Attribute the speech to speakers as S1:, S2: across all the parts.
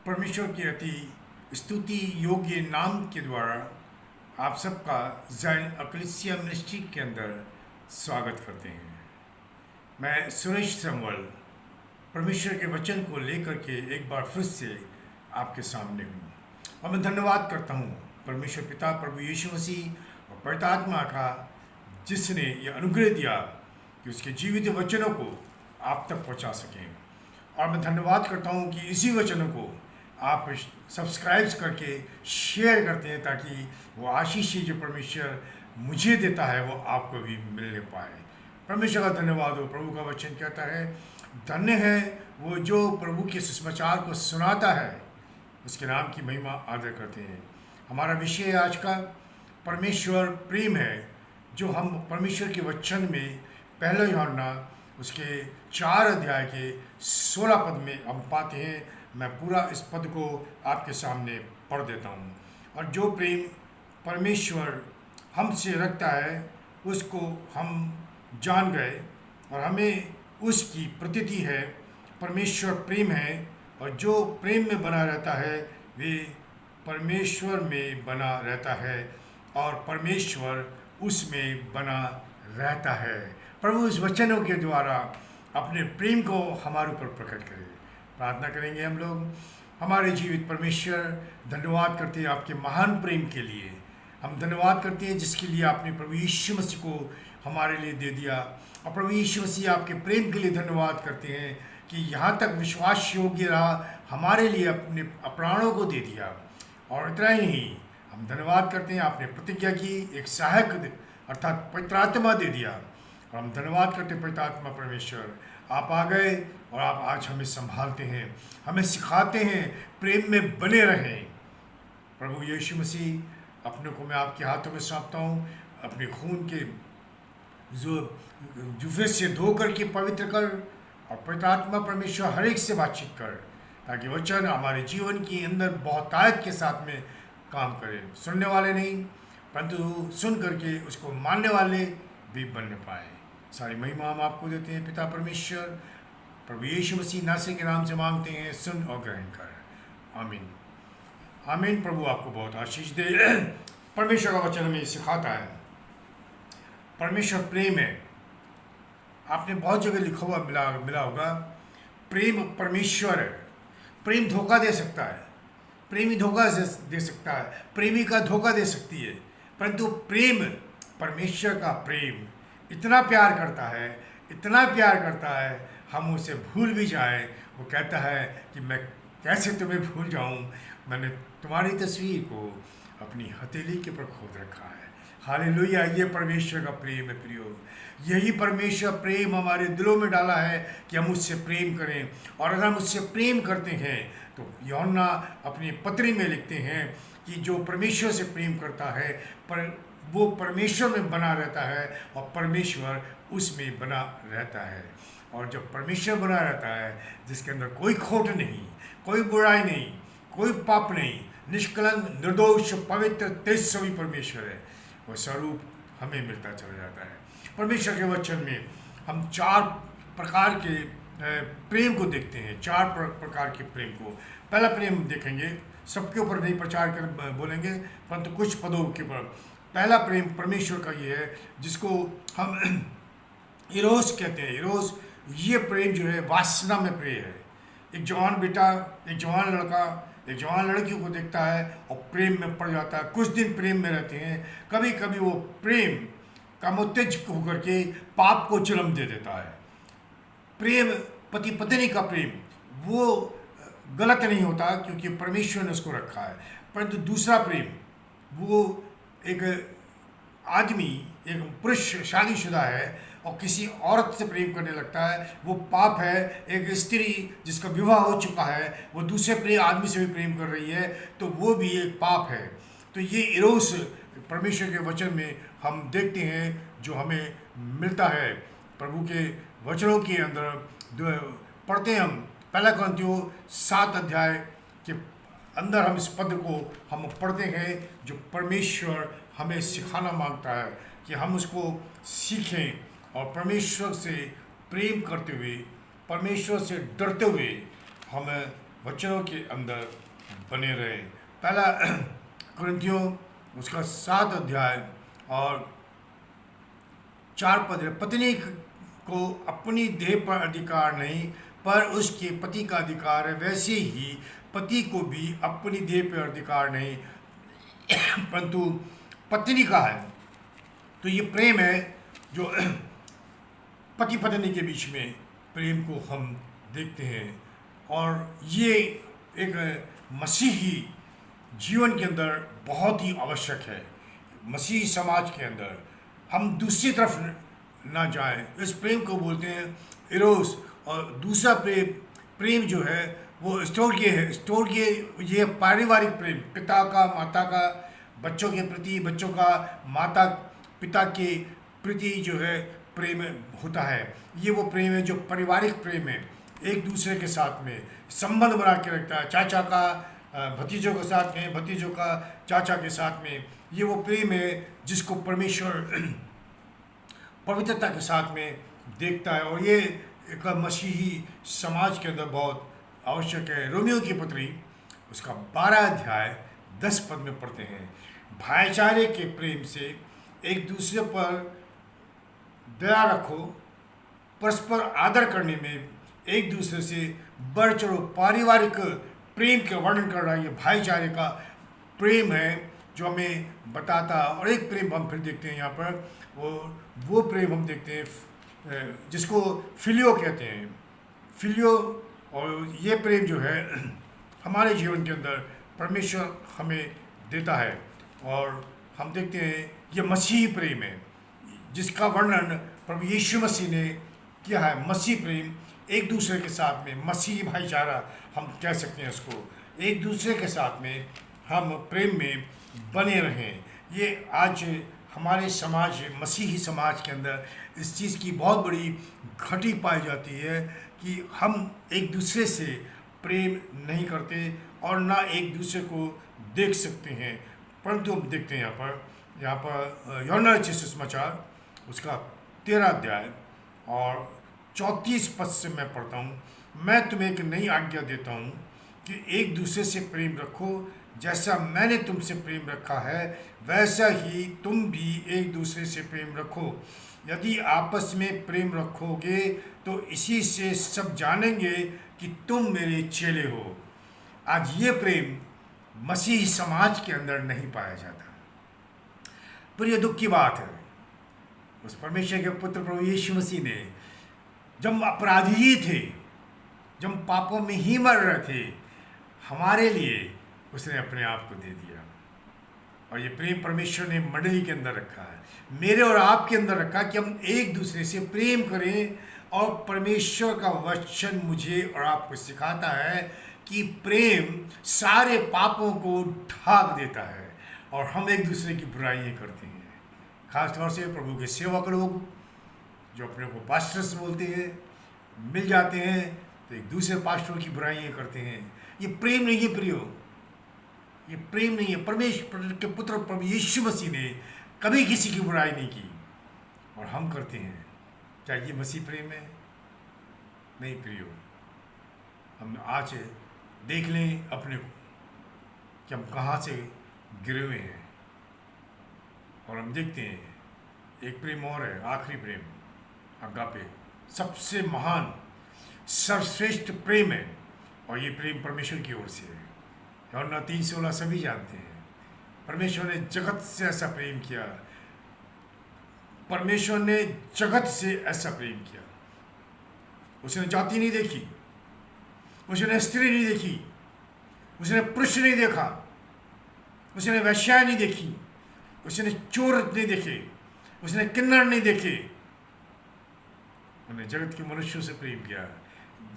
S1: परमेश्वर के अति स्तुति योग्य नाम के द्वारा आप सबका ज़ायन अक्लेसिया मिनिस्ट्री के अंदर स्वागत करते हैं। मैं सुरेश समवल परमेश्वर के वचन को लेकर के एक बार फिर से आपके सामने हूँ और मैं धन्यवाद करता हूँ परमेश्वर पिता प्रभु यीशु मसीह और पवित्र आत्मा का, जिसने ये अनुग्रह दिया कि उसके जीवित वचनों को आप तक पहुँचा सकें। और मैं धन्यवाद करता हूँ कि इसी वचनों को आप सब्सक्राइब करके शेयर करते हैं, ताकि वो आशीष जो परमेश्वर मुझे देता है वो आपको भी मिलने पाए। परमेश्वर का धन्यवाद हो। प्रभु का वचन कहता है, धन्य है वो जो प्रभु के सुसमाचार को सुनाता है, उसके नाम की महिमा आदर करते हैं। हमारा विषय आज का परमेश्वर प्रेम है, जो हम परमेश्वर के वचन में पहला यूहन्ना उसके 4 अध्याय के 16 पद में हम पाते हैं। मैं पूरा इस पद को आपके सामने पढ़ देता हूँ। और जो प्रेम परमेश्वर हमसे रखता है उसको हम जान गए और हमें उसकी प्रतीति है। परमेश्वर प्रेम है और जो प्रेम में बना रहता है वे परमेश्वर में बना रहता है और परमेश्वर उसमें बना रहता है। प्रभु इस वचनों के द्वारा अपने प्रेम को हमारे ऊपर प्रकट करे। प्रार्थना करेंगे हम लोग। हमारे जीवित परमेश्वर, धन्यवाद करते हैं आपके महान प्रेम के लिए। हम धन्यवाद करते हैं जिसके लिए आपने प्रभु यीशु मसीह को हमारे लिए दे दिया। और प्रभु यीशु मसीह आपके प्रेम के लिए धन्यवाद करते हैं कि यहाँ तक विश्वास योग्य रहा, हमारे लिए अपने प्राणों को दे दिया। और इतना ही नहीं, हम धन्यवाद करते हैं आपने प्रतिज्ञा की एक सहायक अर्थात पवित्र आत्मा दे दिया। और हम धन्यवाद करते हैं पवित्र आत्मा परमेश्वर, आप आ गए और आप आज हमें संभालते हैं, हमें सिखाते हैं प्रेम में बने रहें। प्रभु यीशु मसीह, अपने को मैं आपके हाथों में सौंपता हूँ। अपने खून के जो जुफे से धो करके पवित्र कर और पवित्र आत्मा परमेश्वर हर एक से बातचीत कर, ताकि वचन हमारे जीवन के अंदर बहुत ताकत के साथ में काम करे। सुनने वाले नहीं परंतु सुन करके उसको मानने वाले भी बनने पाए। सारी महिमा हम आपको देते हैं पिता परमेश्वर, प्रभु यीशु मसीह नासरी के नाम से मांगते हैं, सुन और ग्रहण कर। आमीन आमीन। प्रभु आपको बहुत आशीष दे। परमेश्वर का वचन हमें सिखाता है परमेश्वर प्रेम है। आपने बहुत जगह लिखा हुआ मिला होगा, प्रेम परमेश्वर है। प्रेम धोखा दे सकता है, प्रेमी धोखा दे सकता है, प्रेमिका धोखा दे सकती है, परंतु प्रेम, परमेश्वर का प्रेम इतना प्यार करता है, इतना प्यार करता है, हम उसे भूल भी जाएं। वो कहता है कि मैं कैसे तुम्हें भूल जाऊं, मैंने तुम्हारी तस्वीर को अपनी हथेली के ऊपर खोद रखा है। हालेलुया। ये परमेश्वर का प्रेम है प्रियो। यही परमेश्वर प्रेम हमारे दिलों में डाला है कि हम उससे प्रेम करें। और अगर हम उससे प्रेम करते हैं तो यूहन्ना अपनी पत्री में लिखते हैं कि जो परमेश्वर से प्रेम करता है पर वो परमेश्वर में बना रहता है और परमेश्वर उसमें बना रहता है। और जब परमेश्वर बना रहता है, जिसके अंदर कोई खोट नहीं, कोई बुराई नहीं, कोई पाप नहीं, निष्कलंक, निर्दोष, पवित्र, तेजस्वी परमेश्वर है, वो स्वरूप हमें मिलता चला जाता है। परमेश्वर के वचन में हम 4 प्रकार के प्रेम को देखते हैं, 4 प्रकार के प्रेम को। पहला प्रेम देखेंगे, सबके ऊपर नहीं प्रचार कर बोलेंगे परंतु कुछ पदों के ऊपर। पहला प्रेम परमेश्वर का ये है जिसको हम इरोस कहते हैं। इरोस, ये प्रेम जो है वासना में प्रेम है। एक जवान बेटा, एक जवान लड़का एक जवान लड़की को देखता है और प्रेम में पड़ जाता है। कुछ दिन प्रेम में रहते हैं, कभी कभी वो प्रेम का उत्तेजित होकर के पाप को जन्म दे देता है। प्रेम, पति पत्नी का प्रेम, वो गलत नहीं होता क्योंकि परमेश्वर ने उसको रखा है। परंतु दूसरा प्रेम, वो एक आदमी, एक पुरुष शादीशुदा है और किसी औरत से प्रेम करने लगता है, वो पाप है। एक स्त्री जिसका विवाह हो चुका है वो दूसरे आदमी से भी प्रेम कर रही है, तो वो भी एक पाप है। तो ये इरोस परमेश्वर के वचन में हम देखते हैं, जो हमें मिलता है प्रभु के वचनों के अंदर। पढ़ते हैं हम 1 कुरिन्थियों 7 अध्याय के अंदर, हम इस पद को हम पढ़ते हैं जो परमेश्वर हमें सिखाना मांगता है कि हम उसको सीखें और परमेश्वर से प्रेम करते हुए, परमेश्वर से डरते हुए हम वचनों के अंदर बने रहे। पहला कुरिन्थियों उसका 7 अध्याय और 4 पद है, पत्नी को अपनी देह पर अधिकार नहीं पर उसके पति का अधिकार है, वैसे ही पति को भी अपनी देह पर अधिकार नहीं परंतु पत्नी का है। तो ये प्रेम है जो पति पत्नी के बीच में प्रेम को हम देखते हैं, और ये एक मसीही जीवन के अंदर बहुत ही आवश्यक है। मसीही समाज के अंदर हम दूसरी तरफ ना जाएं, इस प्रेम को बोलते हैं इरोस। और दूसरा प्रेम जो है वो स्टोर्गे है। स्टोर्गे ये पारिवारिक प्रेम, पिता का माता का बच्चों के प्रति, बच्चों का माता पिता के प्रति जो है प्रेम होता है। ये वो प्रेम है जो पारिवारिक प्रेम है, एक दूसरे के साथ में संबंध बना के रखता है। चाचा का भतीजों के साथ में, भतीजों का चाचा के साथ में, ये वो प्रेम है जिसको परमेश्वर पवित्रता के साथ में देखता है, और ये एक मसीही समाज के अंदर बहुत आवश्यक है। रोमियो की पत्री उसका 12 अध्याय 10 पद में पढ़ते हैं, भाईचारे के प्रेम से एक दूसरे पर दया रखो, परस्पर आदर करने में एक दूसरे से बढ़ चढ़ो। पारिवारिक प्रेम के वर्णन कर रहा है, ये भाईचारे का प्रेम है जो हमें बताता है। और एक प्रेम हम फिर देखते हैं यहाँ पर, वो प्रेम हम देखते हैं जिसको फिलियो कहते हैं, फिलियो। और ये प्रेम जो है हमारे जीवन के अंदर परमेश्वर हमें देता है, और हम देखते हैं ये मसीही प्रेम है जिसका वर्णन प्रभु यीशु मसीह ने किया है। मसीह प्रेम एक दूसरे के साथ में, मसीही भाईचारा हम कह सकते हैं उसको, एक दूसरे के साथ में हम प्रेम में बने रहें। ये आज हमारे समाज, मसीही समाज के अंदर इस चीज़ की बहुत बड़ी घटी पाई जाती है कि हम एक दूसरे से प्रेम नहीं करते और ना एक दूसरे को देख सकते हैं। परंतु हम देखते हैं यहाँ पर यूहन्ना रचित सुसमाचार उसका 13 अध्याय और 34 पद से मैं पढ़ता हूँ, मैं तुम्हें एक नई आज्ञा देता हूँ कि एक दूसरे से प्रेम रखो, जैसा मैंने तुमसे प्रेम रखा है वैसा ही तुम भी एक दूसरे से प्रेम रखो। यदि आपस में प्रेम रखोगे तो इसी से सब जानेंगे कि तुम मेरे चेले हो। आज ये प्रेम मसीही समाज के अंदर नहीं पाया जाता, पर यह दुख की बात है। उस परमेश्वर के पुत्र प्रभु यीशु मसीह ने जब अपराधी ही थे, जब पापों में ही मर रहे थे, हमारे लिए उसने अपने आप को दे दिया। और ये प्रेम परमेश्वर ने मंडली के अंदर रखा है, मेरे और आपके अंदर रखा कि हम एक दूसरे से प्रेम करें। और परमेश्वर का वचन मुझे और आपको सिखाता है कि प्रेम सारे पापों को ढाक देता है, और हम एक दूसरे की बुराइयां करते हैं। खास तौर से प्रभु के सेवक लोग जो अपने को पास्टर्स बोलते हैं, मिल जाते हैं तो एक दूसरे पास्टरों की बुराइयां करते हैं। ये प्रेम नहीं है प्रियो, ये प्रेम नहीं है। परमेश्वर के पुत्र प्रभु यीशु मसीह ने कभी किसी की बुराई नहीं की, और हम करते हैं। क्या ये मसीह प्रेम है? नहीं प्रियो। हम आज देख लें अपने को कि हम कहाँ से गिरे हुए हैं, और हम देखते हैं एक प्रेम और है, आखिरी प्रेम अगापे, सबसे महान सर्वश्रेष्ठ प्रेम है, और ये प्रेम परमेश्वर की ओर से है। यूहन्ना 3:16 सभी जानते हैं। परमेश्वर ने जगत से ऐसा प्रेम किया, परमेश्वर ने जगत से ऐसा प्रेम किया। उसने जाति नहीं देखी, उसने स्त्री नहीं देखी, उसने पुरुष नहीं देखा, उसने वैश्या नहीं देखी, उसने चोर नहीं देखे, उसने किन्नर नहीं देखे। उन्हें जगत के मनुष्यों से प्रेम किया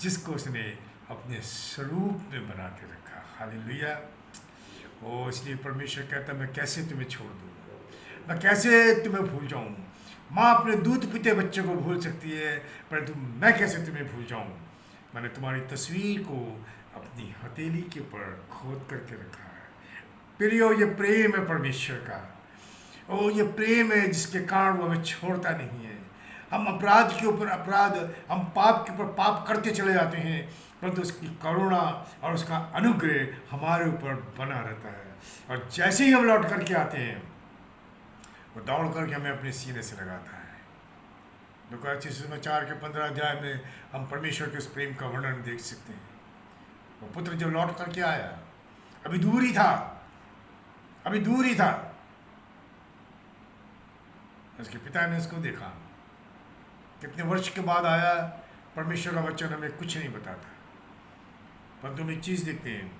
S1: जिसको उसने अपने स्वरूप में बना के रखा। हालेलुया। ओ इसलिए परमेश्वर कहता मैं कैसे तुम्हें छोड़ दूँ, मैं कैसे तुम्हें भूल जाऊँ। माँ अपने दूध पीते बच्चे को भूल सकती है, परंतु मैं कैसे तुम्हें भूल जाऊँ। मैंने तुम्हारी तस्वीर को अपनी हथेली के ऊपर खोद करके रखा है। प्रियो ये प्रेम है परमेश्वर का, ओ ये प्रेम है जिसके कारण वो हमें छोड़ता नहीं है। हम अपराध के ऊपर अपराध, हम पाप के ऊपर पाप करते चले जाते हैं, परंतु उसकी करुणा और उसका अनुग्रह हमारे ऊपर बना रहता है। और जैसे ही हम लौट करके आते हैं, वो दौड़ करके हमें अपने सीने से लगाता है। लूका सुसमाचार के 15 अध्याय में हम परमेश्वर के उस प्रेम का वर्णन देख सकते हैं। वो पुत्र जब लौट करके आया, अभी दूर ही था, अभी दूर ही था, उसके पिता ने उसको देखा। कितने वर्ष के बाद आया, परमेश्वर का वचन हमें कुछ नहीं बताता, परंतु हम एक चीज़ देखते हैं,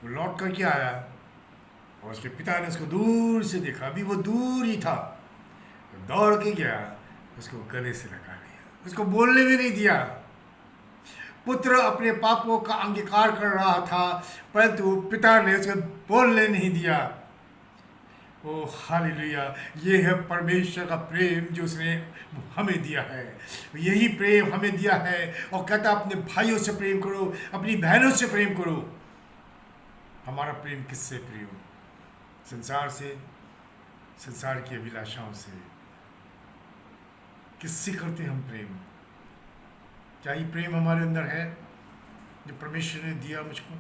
S1: वो लौट करके आया और उसके पिता ने उसको दूर से देखा। अभी वो दूर ही था, दौड़ के गया, उसको गले से लगा लिया, उसको बोलने भी नहीं दिया। पुत्र अपने पापों का अंगीकार कर रहा था, परंतु पिता ने उसको बोलने नहीं दिया। ओ हालेलुया, ये है परमेश्वर का प्रेम जो उसने हमें दिया है। यही प्रेम हमें दिया है और कहता अपने भाइयों से प्रेम करो, अपनी बहनों से प्रेम करो। हमारा प्रेम किससे प्रिय हो? संसार से, संसार की अभिलाषाओं से। किससे करते हम प्रेम? क्या ये प्रेम हमारे अंदर है जो परमेश्वर ने दिया मुझको?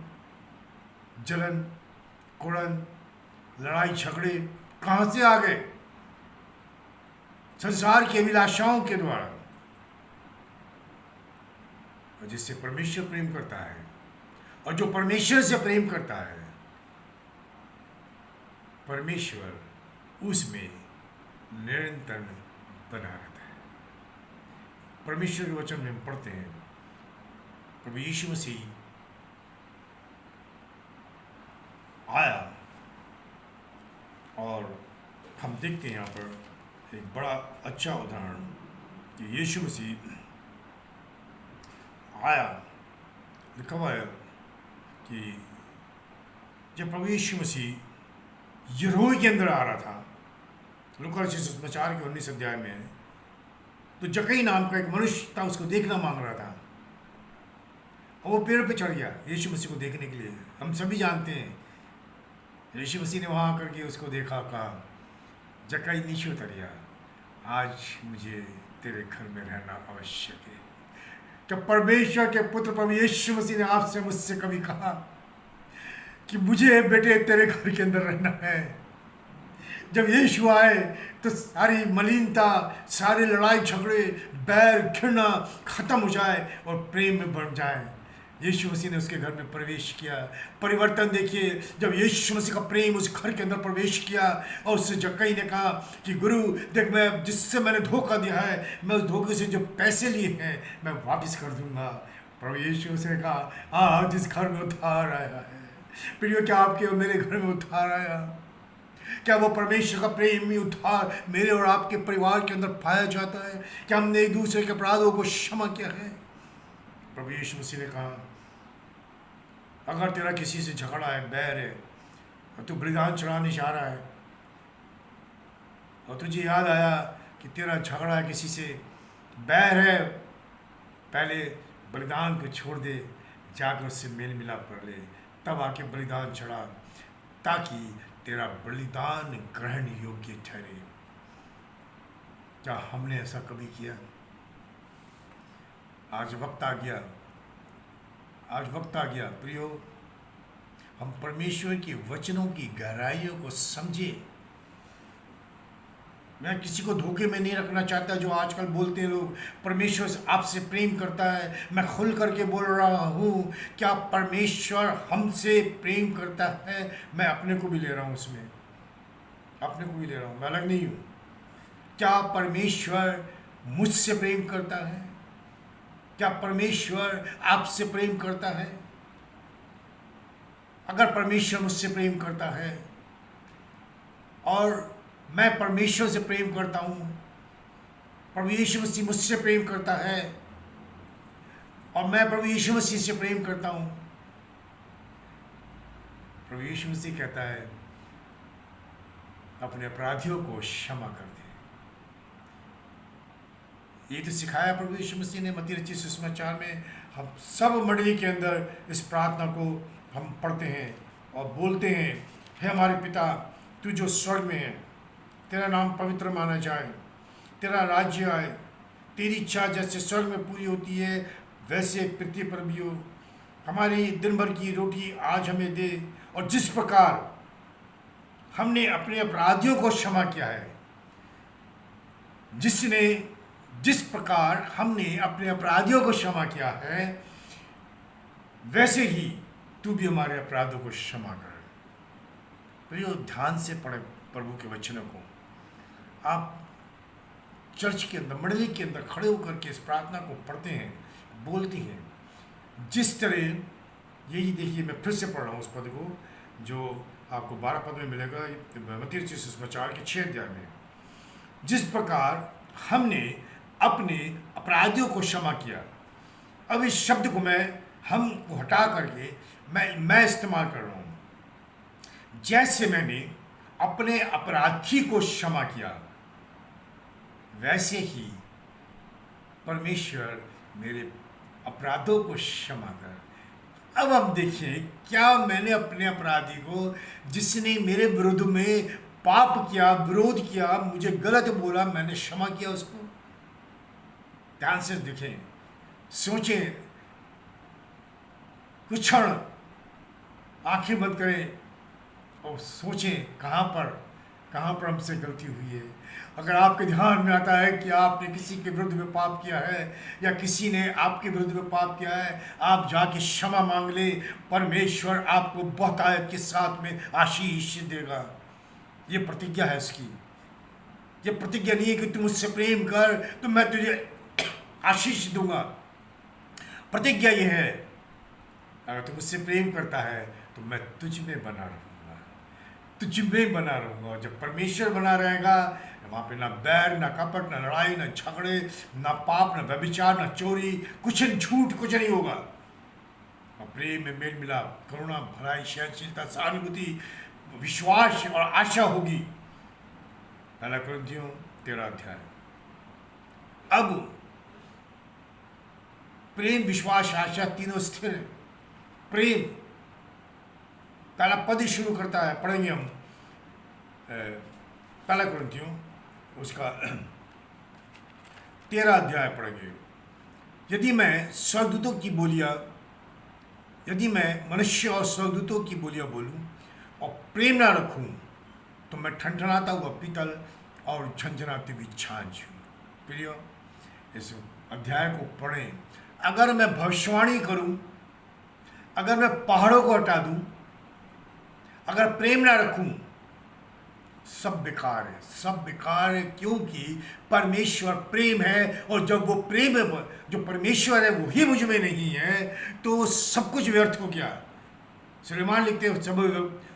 S1: जलन, कुड़न, लड़ाई झगड़े कहाँ से आ गए? संसार की अभिलाषाओं के द्वारा। और जिससे परमेश्वर प्रेम करता है और जो परमेश्वर से प्रेम करता है, परमेश्वर उसमें निरंतर बना रहता है। परमेश्वर के वचन में हम पढ़ते हैं, प्रभु यीशु मसीह आया और हम देखते हैं यहाँ पर एक बड़ा अच्छा उदाहरण कि यीशु मसीह आया। लिखा हुआ है कि जब प्रभु यीशु मसीह यरीहो के अंदर आ रहा था, लूका सुसमाचार के 19 अध्याय में, तो जक्कई नाम का एक मनुष्य था, उसको देखना मांग रहा था और वो पेड़ पे चढ़ गया यीशु मसीह को देखने के लिए। हम सभी जानते हैं, यीशु मसीह ने वहाँ आकर के उसको देखा, कहा जक्कई नीचे उतरिया, आज मुझे तेरे घर में रहना आवश्यक है। क्या परमेश्वर के पुत्र प्रभु यीशु मसीह ने आपसे मुझसे कभी कहा कि मुझे बेटे तेरे घर के अंदर रहना है? जब यीशु आए तो सारी मलिनता, सारी लड़ाई झगड़े, बैर, घृणा खत्म हो जाए और प्रेम में बढ़ जाए। यीशु मसीह ने उसके घर में प्रवेश किया। परिवर्तन देखिए, जब यीशु मसीह का प्रेम उस घर के अंदर प्रवेश किया और उससे जक्कई ने कहा कि गुरु देख, मैं जिससे मैंने धोखा दिया है, मैं उस धोखे से जो पैसे लिए हैं मैं वापस कर दूंगा। प्रभु यीशु से कहा, हाँ, जिस घर में उद्धार आया है। प्रियो, क्या आपके और मेरे घर में उद्धार आया? क्या वो परमेश्वर का प्रेम ही उद्धार मेरे और आपके परिवार के अंदर पाया जाता है? क्या हमने एक दूसरे के अपराधों को क्षमा किया है? प्रभु यीशु मसीह ने कहा, अगर तेरा किसी से झगड़ा है, बैर है, और तू बलिदान चढ़ाने जा रहा है और तुझे याद आया कि तेरा झगड़ा है किसी से, बैर है, पहले बलिदान को छोड़ दे, जाकर उससे मेल मिलाप कर ले, तब आके बलिदान चढ़ा, ताकि तेरा बलिदान ग्रहण योग्य ठहरे। क्या हमने ऐसा कभी किया? आज वक्त आ गया, आज वक्त आ गया प्रियो, हम परमेश्वर के वचनों की गहराइयों को समझे। मैं किसी को धोखे में नहीं रखना चाहता। जो आजकल बोलते हैं लोग, परमेश्वर आपसे प्रेम करता है, मैं खुल करके बोल रहा हूँ, क्या परमेश्वर हमसे प्रेम करता है? मैं अपने को भी ले रहा हूँ उसमें, अपने को भी ले रहा हूँ, मैं अलग नहीं हूँ। क्या परमेश्वर मुझसे प्रेम करता है? क्या परमेश्वर आपसे प्रेम करता है? अगर परमेश्वर मुझसे प्रेम करता है और मैं परमेश्वर से प्रेम करता हूँ, प्रभु यीशु मसीह मुझसे प्रेम करता है और मैं प्रभु यीशु मसीह से प्रेम करता हूँ, प्रभु यीशु मसीह कहता है अपने अपराधियों को क्षमा कर दे। ये तो सिखाया प्रभु यीशु मसीह ने मत्ती रचित सुसमाचार में। हम सब मंडली के अंदर इस प्रार्थना को हम पढ़ते हैं और बोलते हैं, हे हमारे पिता, तू जो स्वर्ग में है, तेरा नाम पवित्र माना जाए, तेरा राज्य आए, तेरी इच्छा जैसे स्वर्ग में पूरी होती है वैसे पृथ्वी पर भी हो। हमारी दिन भर की रोटी आज हमें दे, और जिस प्रकार हमने अपने अपराधियों को क्षमा किया है, जिस प्रकार हमने अपने अपराधियों को क्षमा किया है, वैसे ही तू भी हमारे अपराधों को क्षमा कर। प्रियो, ध्यान से पढ़े प्रभु के वचनों को। आप चर्च के अंदर, मंडली के अंदर खड़े होकर के इस प्रार्थना को पढ़ते हैं, बोलते हैं। जिस तरह, यही देखिए, मैं फिर से पढ़ रहा हूँ उस पद को जो आपको 12 पद में मिलेगा, मत्ती रचित सुसमाचार के 6 अध्याय में। जिस प्रकार हमने अपने अपराधियों को क्षमा किया। अब इस शब्द को हम को हटा करके मैं इस्तेमाल कर रहा हूँ। जैसे मैंने अपने अपराधी को क्षमा किया, वैसे ही परमेश्वर मेरे अपराधों को क्षमा कर। अब हम देखें, क्या मैंने अपने अपराधी को, जिसने मेरे विरुद्ध में पाप किया, विरोध किया, मुझे गलत बोला, मैंने क्षमा किया उसको? ध्यान से देखें, सोचें, कुछ क्षण आंखें बंद करें और सोचें कहाँ पर हमसे गलती हुई है। अगर आपके ध्यान में आता है कि आपने किसी के विरुद्ध में पाप किया है या किसी ने आपके विरुद्ध में पाप किया है, आप जाके क्षमा मांग ले। परमेश्वर आपको बहुतायत के साथ में आशीष देगा। ये प्रतिज्ञा है इसकी। ये प्रतिज्ञा नहीं है कि तुम मुझसे प्रेम कर तो मैं तुझे आशीष दूंगा। प्रतिज्ञा ये है, अगर तुम मुझसे प्रेम करता है तो मैं तुझ में बना रहूँगा, तुझ में बना रहूँगा। और जब परमेश्वर बना रहेगा, वहाँ पे ना बैर, ना कपट, ना लड़ाई, ना झगड़े, ना पाप, ना व्यभिचार, ना चोरी, कुछ झूठ कुछ नहीं होगा। और प्रेम में मेल मिलाप, करुणा, भलाई, सहनशीलता, सहानुभूति, विश्वास और आशा होगी। पहला कुरिन्थियों 13 अध्याय। अब प्रेम, विश्वास, आशा तीनों स्थिर है। प्रेम पहला पद ही शुरू करता है, पढ़ेंगे हम पहला कुरिन्थियों उसका 13 अध्याय पढ़ेंगे। यदि मैं मनुष्य और स्वर्गदूतों की बोलियां बोलूं और प्रेम ना रखूं तो मैं ठनठनाता हुआ पीतल और झंझनाती हुई छाछ हूं। प्रियो, इस अध्याय को पढ़ें। अगर मैं भविष्यवाणी करूं, अगर मैं पहाड़ों को हटा दूं, अगर प्रेम ना रखूं, सब बेकार है, सब बेकार है। क्योंकि परमेश्वर प्रेम है, और जब वो प्रेम है, जो परमेश्वर है, वो ही मुझ में नहीं है, तो सब कुछ व्यर्थ हो गया। सुलेमान लिखते हैं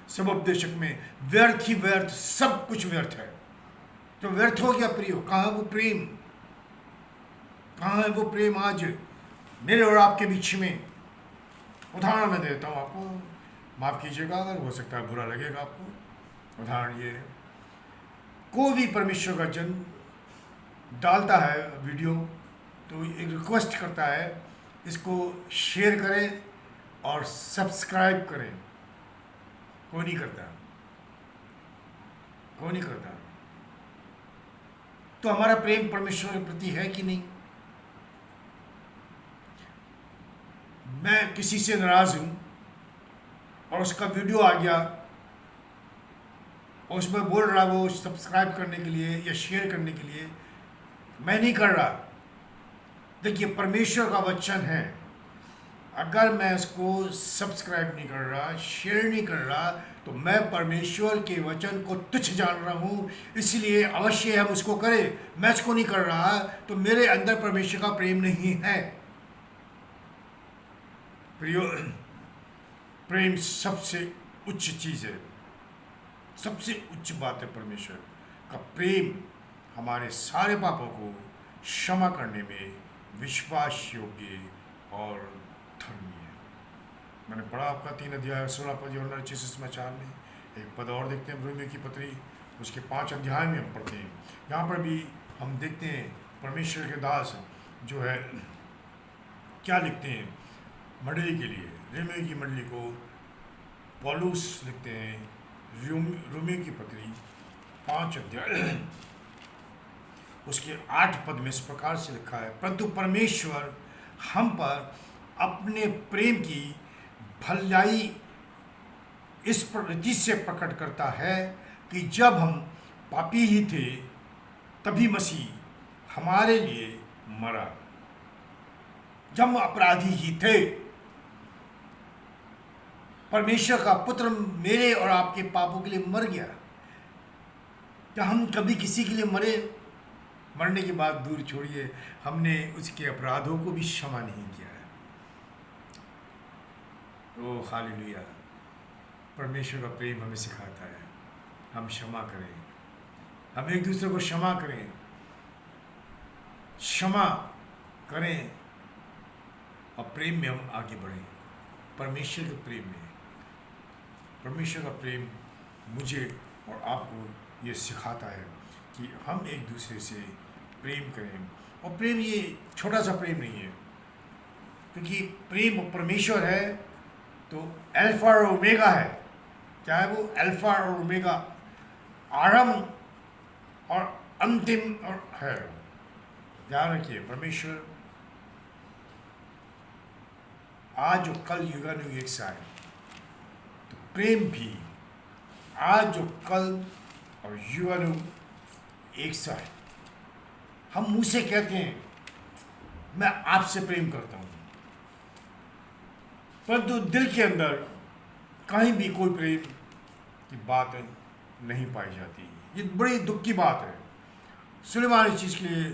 S1: सब उपदेशक में, व्यर्थ ही व्यर्थ, सब कुछ व्यर्थ है। तो व्यर्थ हो गया प्रियो। कहाँ वो प्रेम, कहाँ है वो प्रेम आज मेरे और आपके बीच में? उदाहरण मैं देता हूँ आपको, माफ़ कीजिएगा अगर हो सकता है बुरा लगेगा आपको। उदाहरण ये, कोई भी परमेश्वर का जन डालता है वीडियो तो एक रिक्वेस्ट करता है, इसको शेयर करें और सब्सक्राइब करें। कोई नहीं करता, कोई नहीं करता। तो हमारा प्रेम परमेश्वर के प्रति है कि नहीं? मैं किसी से नाराज हूं और उसका वीडियो आ गया और उसमें बोल रहा वो सब्सक्राइब करने के लिए या शेयर करने के लिए, मैं नहीं कर रहा। देखिए, परमेश्वर का वचन है, अगर मैं इसको सब्सक्राइब नहीं कर रहा, शेयर नहीं कर रहा, तो मैं परमेश्वर के वचन को तुच्छ जान रहा हूँ। इसलिए अवश्य हम उसको करें। मैं इसको नहीं कर रहा तो मेरे अंदर परमेश्वर का प्रेम नहीं है। प्रियो, प्रेम सबसे उच्च चीज़ है, सबसे उच्च बात है। परमेश्वर का प्रेम हमारे सारे पापों को क्षमा करने में विश्वास योग्य और धर्मी है। मैंने पढ़ा आपका 3 अध्याय 16 पद यूहन्ना रचित सुसमाचार में। एक पद और देखते हैं रोमियो की पत्री उसके 5 अध्याय में हम पढ़ते हैं। यहाँ पर भी हम देखते हैं परमेश्वर के दास जो है क्या लिखते हैं मंडली के लिए। रोमियो की मंडली को पौलुस लिखते हैं रोमियो की पत्री 5 अध्याय उसके 8 पद में इस प्रकार से लिखा है, परंतु परमेश्वर हम पर अपने प्रेम की भलाई इस प्रवृत्ति से प्रकट करता है कि जब हम पापी ही थे तभी मसीह हमारे लिए मरा। जब हम अपराधी ही थे, परमेश्वर का पुत्र मेरे और आपके पापों के लिए मर गया। क्या हम कभी किसी के लिए मरे? मरने की बात दूर छोड़िए, हमने उसके अपराधों को भी क्षमा नहीं किया है। ओ हालेलुया! परमेश्वर का प्रेम हमें सिखाता है हम क्षमा करें, हम एक दूसरे को क्षमा करें, क्षमा करें और प्रेम में हम आगे बढ़ें। परमेश्वर के प्रेम में, परमेश्वर का प्रेम मुझे और आपको ये सिखाता है कि हम एक दूसरे से प्रेम करें। और प्रेम ये छोटा सा प्रेम नहीं है, क्योंकि प्रेम परमेश्वर है तो अल्फा और ओमेगा है। क्या है वो? अल्फा और ओमेगा, आरंभ और अंतिम और है। ध्यान रखिए, परमेश्वर आज और कल युगानुयुग एक सा है, तो प्रेम भी आज और कल और युगानुयुग एक सा है। हम मुंह से कहते हैं मैं आपसे प्रेम करता हूं, परंतु दिल के अंदर कहीं भी कोई प्रेम की बात नहीं पाई जाती। ये बड़ी दुख की बात है। सुलेमान इस चीज़ के लिए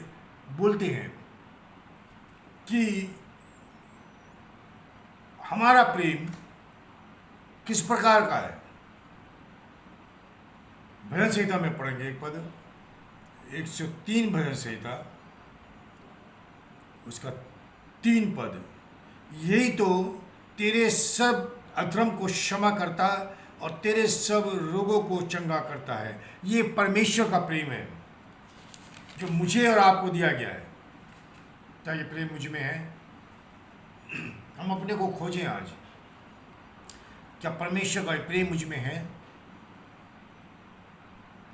S1: बोलते हैं कि हमारा प्रेम किस प्रकार का है। भजन संहिता में पढ़ेंगे एक पद, 103 भजन संहिता, उसका 3 पद। यही तो तेरे सब अधर्म को क्षमा करता और तेरे सब रोगों को चंगा करता है। ये परमेश्वर का प्रेम है जो मुझे और आपको दिया गया है। क्या ये प्रेम मुझ में है? हम अपने को खोजें आज, क्या परमेश्वर का प्रेम मुझ में है?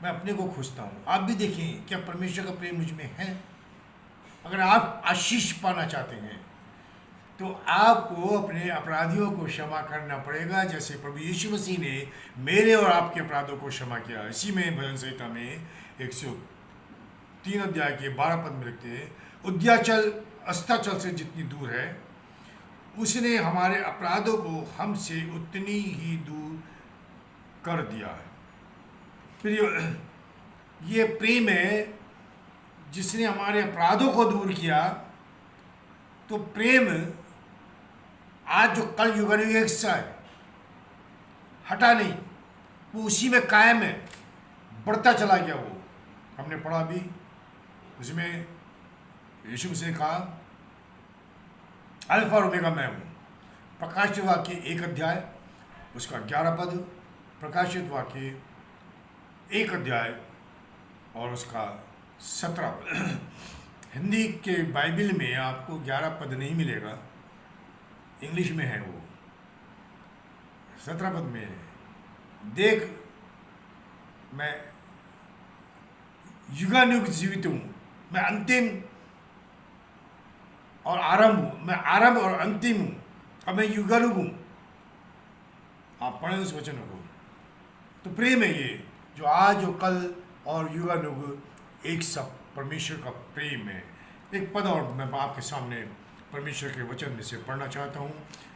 S1: मैं अपने को खोजता हूँ, आप भी देखें क्या परमेश्वर का प्रेम मुझ में है। अगर आप आशीष पाना चाहते हैं तो आपको अपने अपराधियों को क्षमा करना पड़ेगा, जैसे प्रभु यीशु मसीह ने मेरे और आपके अपराधों को क्षमा किया। इसी में भजन संहिता में 103 अध्याय के 12 पद में लिखते हैं, उद्याचल अस्ताचल से जितनी दूर है उसने हमारे अपराधों को हमसे उतनी ही दूर कर दिया है। फिर ये प्रेम है जिसने हमारे अपराधों को दूर किया। तो प्रेम आज जो कल युगानुयुग एक सा है, हटा नहीं, वो उसी में कायम है, बढ़ता चला गया। वो हमने पढ़ा भी, उसमें यीशु मसीह ने कहा अल्फा और ओमेगा मैं हूँ। प्रकाशित वाक्य 1 अध्याय उसका 11 पद, प्रकाशित वाक्य 1 अध्याय और उसका 17 पद। हिंदी के बाइबल में आपको 11 पद नहीं मिलेगा, इंग्लिश में है वो 17 पद में है। देख, मैं युगानुयुग जीवित हूँ, मैं अंतिम और आरंभ हूँ, मैं आरंभ और अंतिम हूँ, और मैं युगानुयुग हूँ। आप पढ़ें उस वचन को, तो प्रेम है ये जो आज और कल और युगानुयुग एक सब परमेश्वर का प्रेम है। एक पद और मैं आपके सामने परमेश्वर के वचन में से पढ़ना चाहता हूँ।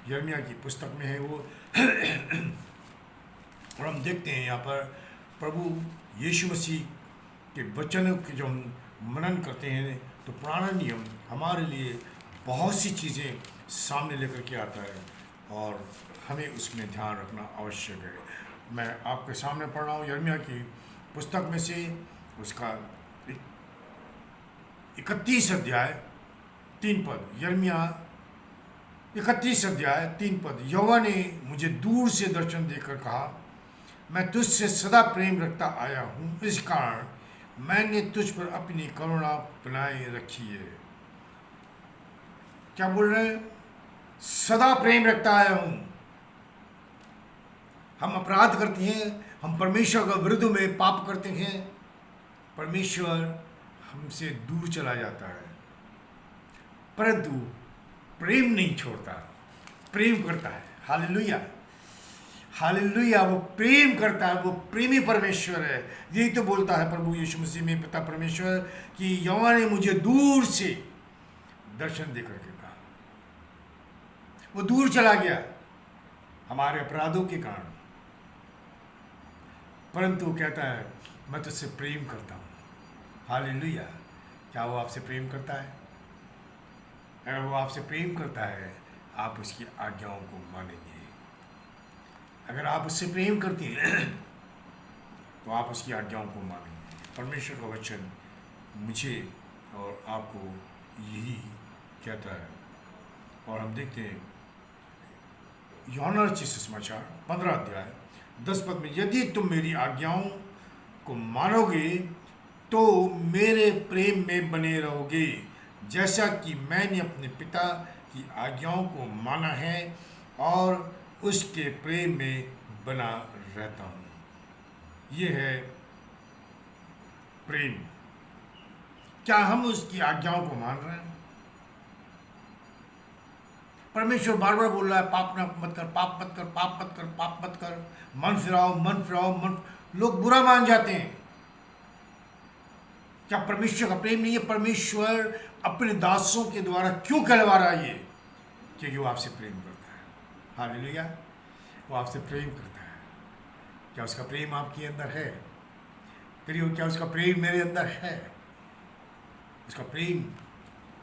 S1: यिर्मयाह की पुस्तक में है वो। और हम देखते हैं यहाँ पर प्रभु यीशु मसीह के वचन के जो हम मनन करते हैं तो पुराना नियम हमारे लिए बहुत सी चीज़ें सामने लेकर के आता है और हमें उसमें ध्यान रखना आवश्यक है। मैं आपके सामने पढ़ रहा हूँ यिर्मयाह की पुस्तक में से उसका 31 अध्याय 3 पद। यिर्मयाह 31 अध्याय 3 पद। यहोवा ने मुझे दूर से दर्शन देकर कहा, मैं तुझसे सदा प्रेम रखता आया हूँ, इस कारण मैंने तुझ पर अपनी करुणा बनाए रखी है। क्या बोल रहे हैं? सदा प्रेम रखता आया हूँ। हम अपराध करते हैं, हम परमेश्वर के विरुद्ध में पाप करते हैं, परमेश्वर हमसे दूर चला जाता है, परंतु प्रेम नहीं छोड़ता, प्रेम करता है। Hallelujah, hallelujah. वो प्रेम करता है, वो प्रेमी परमेश्वर है। यही तो बोलता है प्रभु यीशु मसीह में पिता परमेश्वर कि यहोवा ने मुझे दूर से दर्शन देकर के कहा। वो दूर चला गया हमारे अपराधों के कारण, परंतु कहता है मैं तुझसे प्रेम करता हूँ। हालेलुया। क्या वो आपसे प्रेम करता है? अगर वो आपसे प्रेम करता है, आप उसकी आज्ञाओं को मानेंगे। अगर आप उससे प्रेम करते हैं तो आप उसकी आज्ञाओं को मानेंगे। परमेश्वर का वचन मुझे और आपको यही कहता है। और हम देखते हैं यूहन्ना रचित सुसमाचार 15 अध्याय 10 पद में, यदि तुम मेरी आज्ञाओं को मानोगे तो मेरे प्रेम में बने रहोगे, जैसा कि मैंने अपने पिता की आज्ञाओं को माना है और उसके प्रेम में बना रहता हूँ। ये है प्रेम। क्या हम उसकी आज्ञाओं को मान रहे हैं? परमेश्वर बार बार बोल रहा है पाप मत कर, पाप मत कर, पाप मत कर, पाप मत कर, मन फिराओ, मन फिराओ, मन। लोग बुरा मान जाते हैं। क्या परमेश्वर का प्रेम नहीं है? परमेश्वर अपने दासों के द्वारा क्यों कहलवा रहा है ये? क्योंकि वो आपसे प्रेम करता है। हालेलुया। वो आपसे प्रेम करता है। क्या उसका प्रेम आपके अंदर है? प्रियो, क्या उसका प्रेम मेरे अंदर है? उसका प्रेम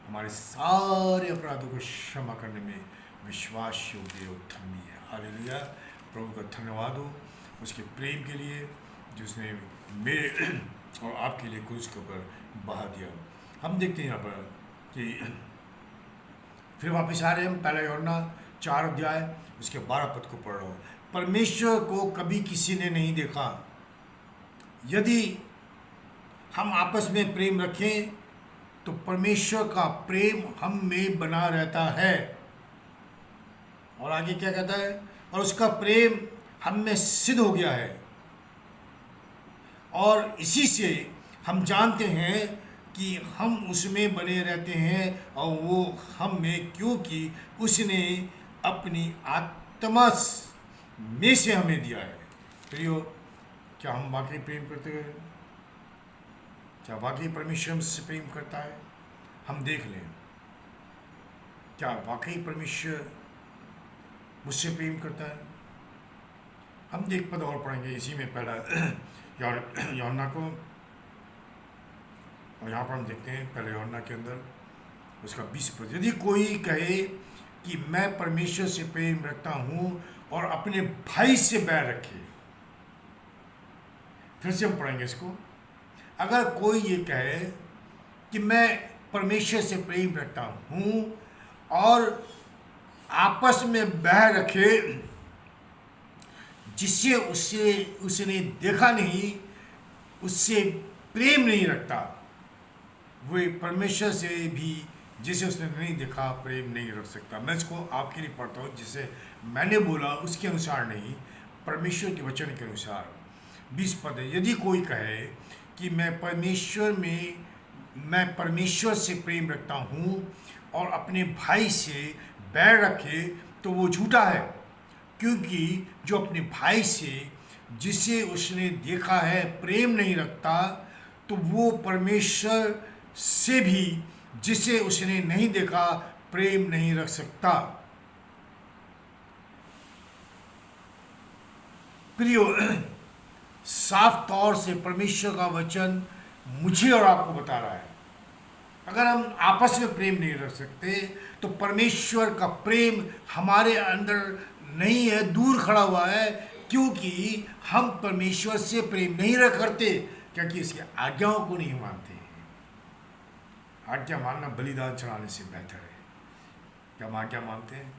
S1: हमारे सारे अपराधों को क्षमा करने में विश्वास योग्य और धर्मी है। हालेलुया। प्रभु का धन्यवाद हो उसके प्रेम के लिए जो उसने मेरे और आपके लिए क्रूस के ऊपर बहा दिया। हम देखते हैं यहाँ पर कि फिर वापस आ रहे हैं हम पहला यूहन्ना 4 अध्याय उसके 12 पद को पढ़ रहा हूँ। परमेश्वर को कभी किसी ने नहीं देखा। यदि हम आपस में प्रेम रखें तो परमेश्वर का प्रेम हम में बना रहता है। और आगे क्या कहता है? और उसका प्रेम हम में सिद्ध हो गया है, और इसी से हम जानते हैं कि हम उसमें बने रहते हैं और वो हम में, क्योंकि उसने अपनी आत्मा में से हमें दिया है। प्रियो, क्या हम वाकई प्रेम करते हैं? क्या वाकई परमेश्वर हमसे प्रेम करता है? हम देख लें, क्या वाकई परमेश्वर मुझसे प्रेम करता है? हम एक पद और पढ़ेंगे इसी में पहला यूहन्ना को, और यहाँ पर हम देखते हैं पहले यूहन्ना के अंदर उसका 20 पद। यदि कोई कहे कि मैं परमेश्वर से प्रेम रखता हूँ और अपने भाई से बैर रखे, फिर से हम पढ़ेंगे इसको। अगर कोई ये कहे कि मैं परमेश्वर से प्रेम रखता हूँ और आपस में बैर रखे, जिससे उसने देखा नहीं, उससे प्रेम नहीं रखता, वह परमेश्वर से भी जिसे उसने नहीं देखा प्रेम नहीं रख सकता। मैं इसको आपके लिए पढ़ता हूँ, जिसे मैंने बोला उसके अनुसार नहीं, परमेश्वर के वचन के अनुसार। 20 पद है। यदि कोई कहे कि मैं परमेश्वर से प्रेम रखता हूँ और अपने भाई से बैर रखे, तो वो झूठा है, क्योंकि जो अपने भाई से जिसे उसने देखा है प्रेम नहीं रखता, तो वो परमेश्वर से भी जिसे उसने नहीं देखा प्रेम नहीं रख सकता। प्रियो, साफ तौर से परमेश्वर का वचन मुझे और आपको बता रहा है, अगर हम आपस में प्रेम नहीं रख सकते तो परमेश्वर का प्रेम हमारे अंदर नहीं है, दूर खड़ा हुआ है, क्योंकि हम परमेश्वर से प्रेम नहीं रख करते, क्योंकि इसकी आज्ञाओं को नहीं मानते। आज्ञा मानना बलिदान चढ़ाने से बेहतर है। क्या हम आज्ञा मानते हैं?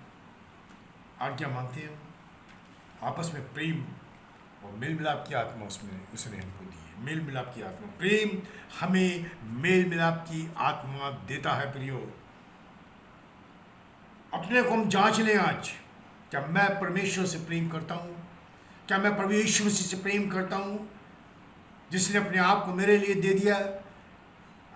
S1: आज्ञा मानते हैं। आपस में प्रेम और मेल मिलाप की आत्मा उसने हमको दी है। मेल मिलाप की आत्मा, प्रेम हमें मेल मिलाप की आत्मा देता है। प्रियो, अपने को हम जांच लें आज, क्या मैं परमेश्वर से प्रेम करता हूँ? क्या मैं प्रभु यीशु मसीह से प्रेम करता हूँ, जिसने अपने आप को मेरे लिए दे दिया?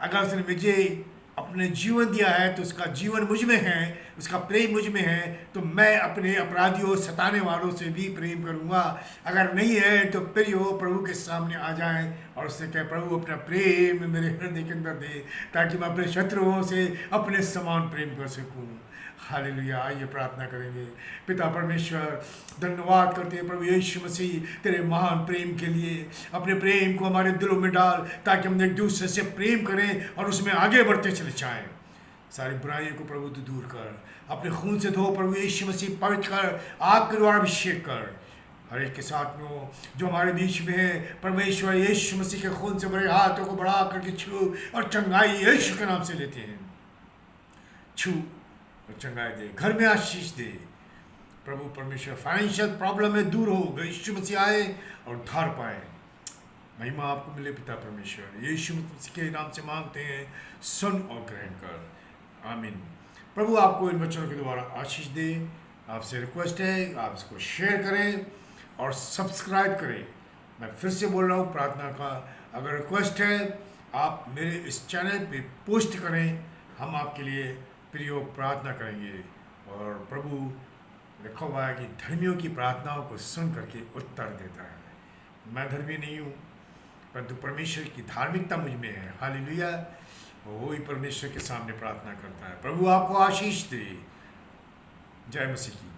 S1: अगर उसने मुझे अपने जीवन दिया है तो उसका जीवन मुझ में है, उसका प्रेम मुझ में है, तो मैं अपने अपराधियों सताने वालों से भी प्रेम करूँगा। अगर नहीं है तो फिर वो प्रभु के सामने आ जाए और उससे कहे, प्रभु अपना प्रेम मेरे हृदय के अंदर दे, ताकि मैं अपने शत्रुओं से अपने समान प्रेम कर सकूँ। हालेलुया। आइए प्रार्थना करेंगे। पिता परमेश्वर, धन्यवाद करते हैं प्रभु यीशु मसीह तेरे महान प्रेम के लिए। अपने प्रेम को हमारे दिलों में डाल, ताकि हम एक दूसरे से प्रेम करें और उसमें आगे बढ़ते चले जाएं। सारी बुराइयों को प्रभु तू दूर कर, अपने खून से धो प्रभु यीशु मसीह, पवित्र कर, आग के द्वारा अभिषेक कर। हर एक के साथ में हो जो हमारे बीच में है, परमेश्वर यीशु मसीह के खून से बड़े हाथों को बढ़ा करके छू और चंगाई यीशु के नाम से लेते हैं। छू और चंगाई दे, घर में आशीष दे प्रभु परमेश्वर। फाइनेंशियल प्रॉब्लम में दूर हो, यीशु मसीह आए और धार पाए। महिमा आपको मिले पिता परमेश्वर, यीशु मसीह के नाम से मांगते हैं, सुन और ग्रहण कर, आमीन। प्रभु आपको इन वचनों के द्वारा आशीष दे। आपसे रिक्वेस्ट है आप इसको शेयर करें और सब्सक्राइब करें। मैं फिर से बोल रहा हूँ, प्रार्थना का अगर रिक्वेस्ट है आप मेरे इस चैनल पे पोस्ट करें, हम आपके लिए प्रयोग प्रार्थना करेंगे। और प्रभु लिखा हुआ है कि धर्मियों की प्रार्थनाओं को सुन करके उत्तर देता है। मैं धर्मी नहीं हूँ, परंतु परमेश्वर की धार्मिकता मुझ में है। हालेलुया। वही परमेश्वर के सामने प्रार्थना करता है। प्रभु आपको आशीष दे। जय मसीह की।